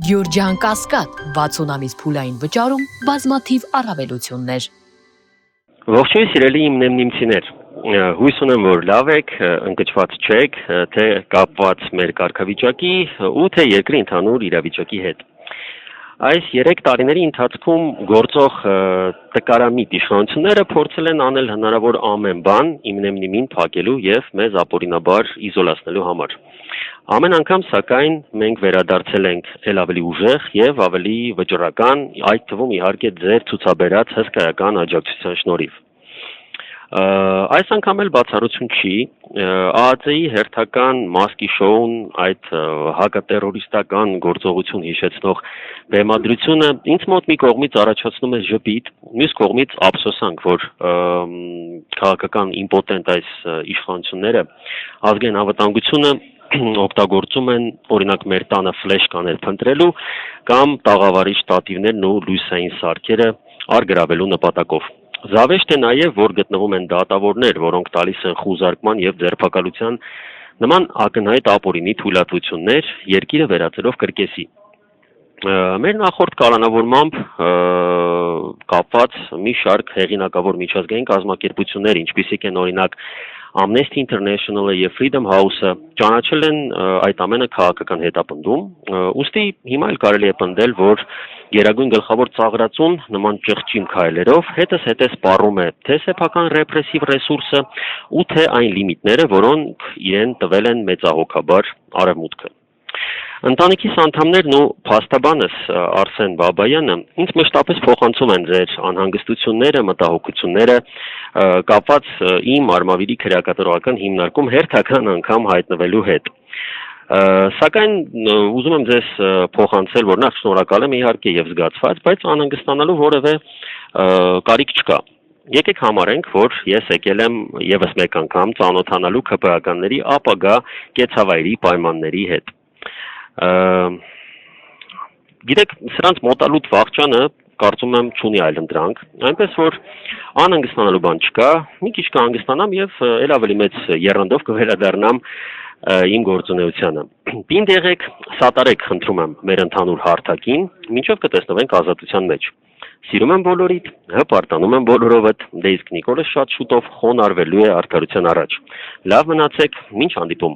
Գյուրջան Կասկադ 60 ամիս փուլային վճարում բազմաթիվ առավելություններ։ Ողջույն սիրելի իմ նեմնիմցիներ, հույս ունեմ, որ լավ եք, ընկճված չեք, թե կապված մեր կարգավիճակի ու թե երկրի ընդհանուր իրավիճակի հետ։ Այս 3 տարիների ընթացքում գործող տկարամիտ իշխանությունները փորձել են անել հնարավոր ամեն բան իմ նեմնիմին փակելու եւ մեզ ապօրինաբար իզոլացնելու համար։ Ամեն անգամ, սակայն, մենք վերադարձել ենք ել ավելի ուժեղ եւ ավելի վճռական, այդ թվում իհարկե ձեր ցուցաբերած հսկայական աջակցության շնորհիվ։ Այս անգամ էլ բացառություն չի, ԱԱԾ-ի հերթական մասկի շոուն, այդ հակատերորիստական գործողություն հիշեցնող բեմադրությունը ինձ մոտ մի կողմից առաջացնում է ժպիտ, մյուս կողմից ափսոսանք, որ քաղաքական իմպոտենտ այս իշխանությունները ազգային անվտանգությունը օգտագործում են, օրինակ մեր տանը ֆլեշկաներ փնտրելու կամ տաղավարի շտատիվներն ու լույսային սարքերը առգրավելու նպատակով։ Զավեշտ է նաև, որ գտնվում են դատավորներ, որոնք տալիս են խուզարկման եւ ձերբակալության նման ակնհայտ ապօրինի թույլատվություններ, երկիրը վերածելով կրկեսի։ Մեր նախորդ կալանավորմամբ կապված մի շարք հեղինակավոր միջազգային կազմակերպություններ, ինչպիսիք են օրինակ Amnesty International-ը եւ Freedom House-ը ճանաչել են այդ ամենը քաղաքական հետապնդում, ուստի հիմա էլ կարելի է պնդել, որ Գերագույն գլխավոր ծաղրածուն նման ճղճիմ քայլերով հետս սպառում է թե սեփական ռեպրեսիվ ռեսուրսը ու թե այն լիմիտները, որոնք իրեն տվել են մեծահոգաբար արևմուտքը։ Ընտանիքիս անդամներն ու փաստաբանս Արսեն Բաբայանը ինձ մշտապես փոխանցում են ձեր անհանգստությունները, մտահոգությունները կապված իմ արմավիրի քրեակատարողական հիմնարկում հերթական անգամ հայտնվելու հետ։ Սակայն ուզում եմ ձեզ փոխանցել, որ նախ շնորհակալ եմ իհարկե եւ զգացված, բայց անհանգստանալու որևէ կարիք չկա։ Եկեք համարենք, որ ես եկել եմ եւս մեկ անգամ ծանոթանալու ՔՊԱ-ականների ապագա կեցավայրի պայմանների հետ։ Գիտեք, սրանց մոտալուտ վախճանը կարծում եմ չունի այլընտրանք, այնպես որ անհանգստանալու բան չկա, մի քիչ կհանգստանամ եւ ել ավելի մեծ եռանդով կվերադառնամ իմ գործունեությանը։ Պինդ եղեք, սատարեք, խնդրում եմ, մեր ընդհանուր հարթակին, մինչև կտեսնվենք ազատության մեջ։ Սիրում եմ բոլորիդ, հպարտանում եմ բոլորովդ, դե իսկ Նիկոլը շատ շուտով խոնարհվելու է արդարության առաջ։ Լավ մնացեք, մինչ հանդիպում։